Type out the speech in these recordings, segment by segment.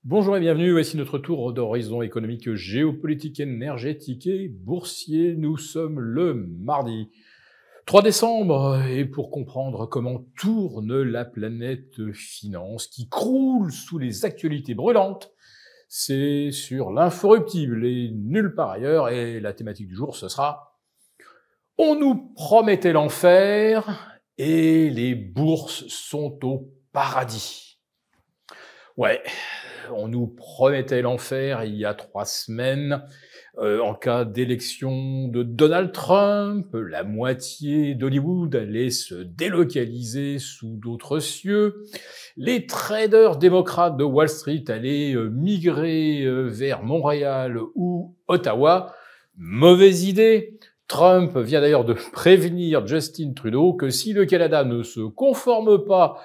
Bonjour et bienvenue, voici notre tour d'horizon économique, géopolitique, énergétique et boursier. Nous sommes le mardi 3 décembre et pour comprendre comment tourne la planète finance qui croule sous les actualités brûlantes, c'est sur l'inforruptible et nulle part ailleurs. Et la thématique du jour, ce sera « On nous promettait l'enfer et les bourses sont au paradis ». Ouais, on nous promettait l'enfer il y a 3 semaines. En cas d'élection de Donald Trump, la moitié d'Hollywood allait se délocaliser sous d'autres cieux. Les traders démocrates de Wall Street allaient migrer vers Montréal ou Ottawa. Mauvaise idée. Trump vient d'ailleurs de prévenir Justin Trudeau que si le Canada ne se conforme pas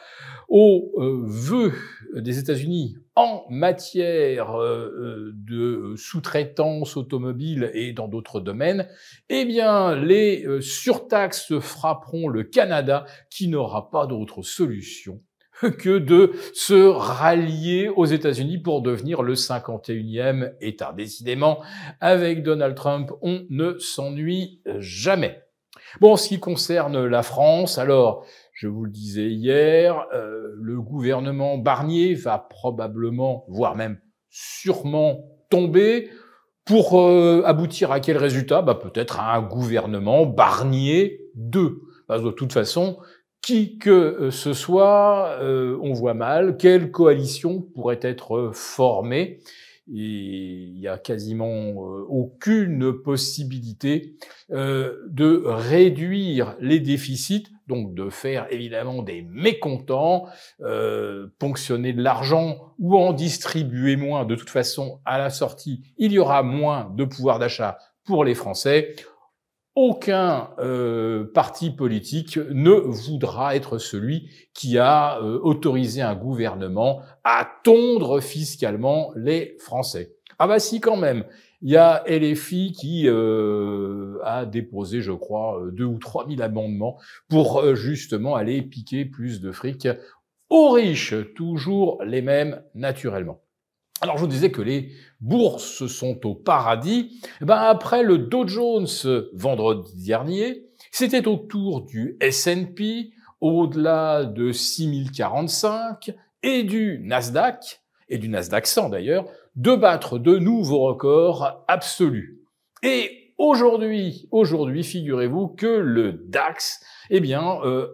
aux vœux des États-Unis en matière de sous-traitance automobile et dans d'autres domaines, eh bien, les surtaxes frapperont le Canada qui n'aura pas d'autre solution que de se rallier aux États-Unis pour devenir le 51e État. Décidément, avec Donald Trump, on ne s'ennuie jamais. Bon, en ce qui concerne la France, alors, je vous le disais hier, le gouvernement Barnier va probablement, voire même sûrement tomber pour aboutir à quel résultat ? Peut-être à un gouvernement Barnier 2. Parce que de toute façon, qui que ce soit, on voit mal quelle coalition pourrait être formée. Et il y a quasiment aucune possibilité de réduire les déficits, donc de faire évidemment des mécontents, ponctionner de l'argent ou en distribuer moins. De toute façon, à la sortie, il y aura moins de pouvoir d'achat pour les Français. Aucun parti politique ne voudra être celui qui a autorisé un gouvernement à tondre fiscalement les Français. Ah bah si, quand même. Il y a LFI qui a déposé, je crois, 2 ou 3 000 amendements pour justement aller piquer plus de fric aux riches, toujours les mêmes naturellement. Alors, je vous disais que les bourses sont au paradis. Après le Dow Jones vendredi dernier, c'était au tour du S&P, au-delà de 6045, et du Nasdaq 100 d'ailleurs, de battre de nouveaux records absolus. Et aujourd'hui, figurez-vous que le DAX,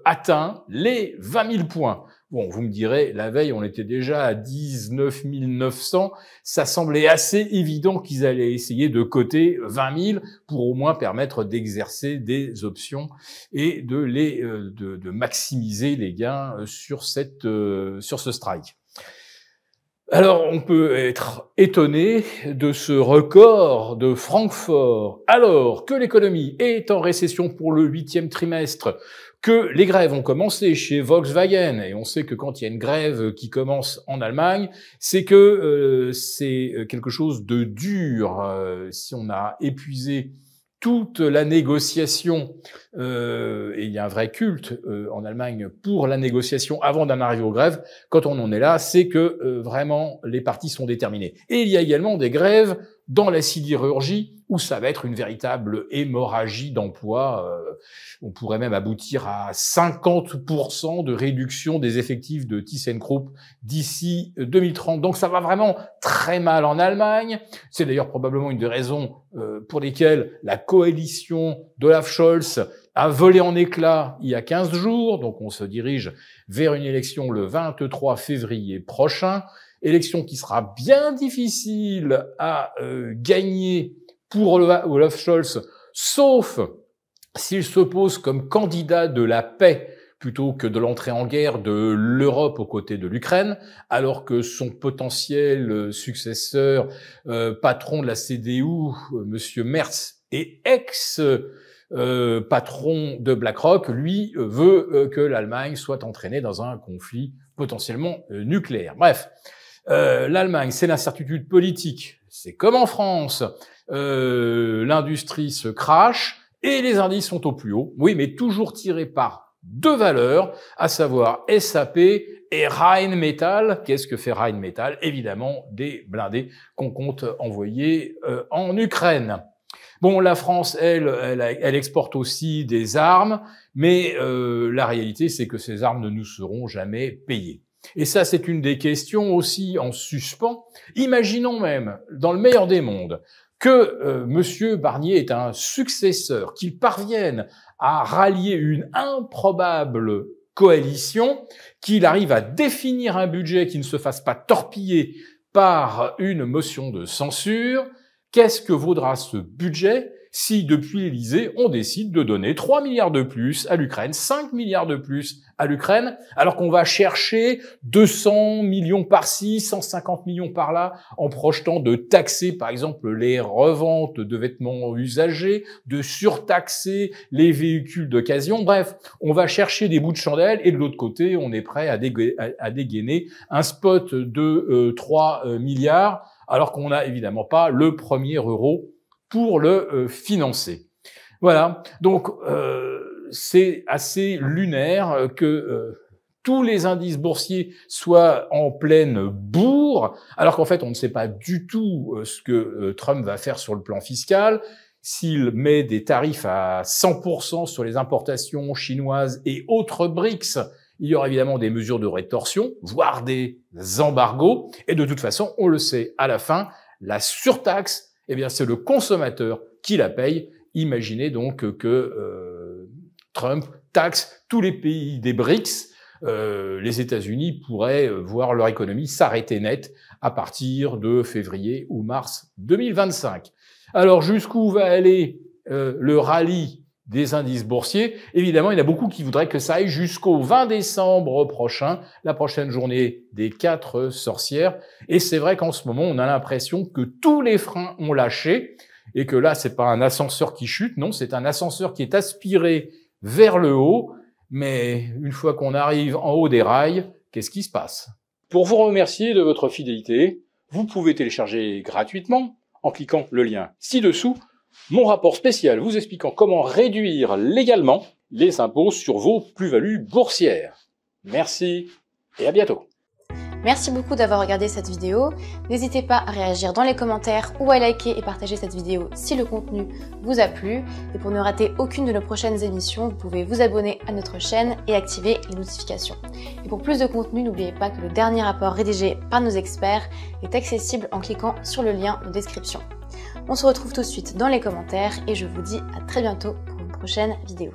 atteint les 20 000 points. Bon, vous me direz, la veille, on était déjà à 19 900. Ça semblait assez évident qu'ils allaient essayer de coter 20 000 pour au moins permettre d'exercer des options et de maximiser les gains sur ce strike. Alors, on peut être étonné de ce record de Francfort, alors que l'économie est en récession pour le 8e trimestre, que les grèves ont commencé chez Volkswagen, et on sait que quand il y a une grève qui commence en Allemagne, c'est que c'est quelque chose de dur. Si on a épuisé toute la négociation, et il y a un vrai culte en Allemagne pour la négociation avant d'en arriver aux grèves, quand on en est là, c'est que vraiment les partis sont déterminés. Et il y a également des grèves dans la sidérurgie où ça va être une véritable hémorragie d'emploi. On pourrait même aboutir à 50% de réduction des effectifs de ThyssenKrupp d'ici 2030. Donc ça va vraiment très mal en Allemagne. C'est d'ailleurs probablement une des raisons pour lesquelles la coalition d'Olaf Scholz a volé en éclats il y a 15 jours. Donc on se dirige vers une élection le 23 février prochain. Élection qui sera bien difficile à gagner pour Olaf Scholz, sauf s'il se pose comme candidat de la paix plutôt que de l'entrée en guerre de l'Europe aux côtés de l'Ukraine, alors que son potentiel successeur, patron de la CDU, Monsieur Merz, et patron de BlackRock, lui, veut que l'Allemagne soit entraînée dans un conflit potentiellement nucléaire. Bref, l'Allemagne, c'est l'incertitude politique. C'est comme en France, l'industrie se crache et les indices sont au plus haut. Oui, mais toujours tirés par deux valeurs, à savoir SAP et Rheinmetall. Qu'est-ce que fait Rheinmetall? Évidemment, des blindés qu'on compte envoyer en Ukraine. Bon, la France, elle exporte aussi des armes, mais la réalité, c'est que ces armes ne nous seront jamais payées. Et ça, c'est une des questions aussi en suspens. Imaginons même, dans le meilleur des mondes, que Monsieur Barnier est un successeur, qu'il parvienne à rallier une improbable coalition, qu'il arrive à définir un budget qui ne se fasse pas torpiller par une motion de censure. Qu'est-ce que vaudra ce budget si, depuis l'Élysée, on décide de donner 3 milliards de plus à l'Ukraine, 5 milliards de plus à l'Ukraine, alors qu'on va chercher 200 millions par-ci, 150 millions par-là, en projetant de taxer, par exemple, les reventes de vêtements usagés, de surtaxer les véhicules d'occasion. Bref, on va chercher des bouts de chandelle et de l'autre côté, on est prêt à dégainer un spot de 3 milliards, alors qu'on n'a évidemment pas le premier euro pour le financer. Voilà, donc c'est assez lunaire que tous les indices boursiers soient en pleine bourre, alors qu'en fait on ne sait pas du tout ce que Trump va faire sur le plan fiscal. S'il met des tarifs à 100% sur les importations chinoises et autres BRICS, il y aura évidemment des mesures de rétorsion, voire des embargos. Et de toute façon, on le sait, à la fin, la surtaxe, eh bien, c'est le consommateur qui la paye. Imaginez donc que Trump taxe tous les pays des BRICS. Les États-Unis pourraient voir leur économie s'arrêter net à partir de février ou mars 2025. Alors, jusqu'où va aller le rallye des indices boursiers? Évidemment, il y en a beaucoup qui voudraient que ça aille jusqu'au 20 décembre prochain, la prochaine journée des 4 sorcières. Et c'est vrai qu'en ce moment, on a l'impression que tous les freins ont lâché et que là, c'est pas un ascenseur qui chute, non, c'est un ascenseur qui est aspiré vers le haut. Mais une fois qu'on arrive en haut des rails, qu'est-ce qui se passe? Pour vous remercier de votre fidélité, vous pouvez télécharger gratuitement, en cliquant le lien ci-dessous, mon rapport spécial vous expliquant comment réduire légalement les impôts sur vos plus-values boursières. Merci et à bientôt. Merci beaucoup d'avoir regardé cette vidéo. N'hésitez pas à réagir dans les commentaires ou à liker et partager cette vidéo si le contenu vous a plu. Et pour ne rater aucune de nos prochaines émissions, vous pouvez vous abonner à notre chaîne et activer les notifications. Et pour plus de contenu, n'oubliez pas que le dernier rapport rédigé par nos experts est accessible en cliquant sur le lien de description. On se retrouve tout de suite dans les commentaires et je vous dis à très bientôt pour une prochaine vidéo.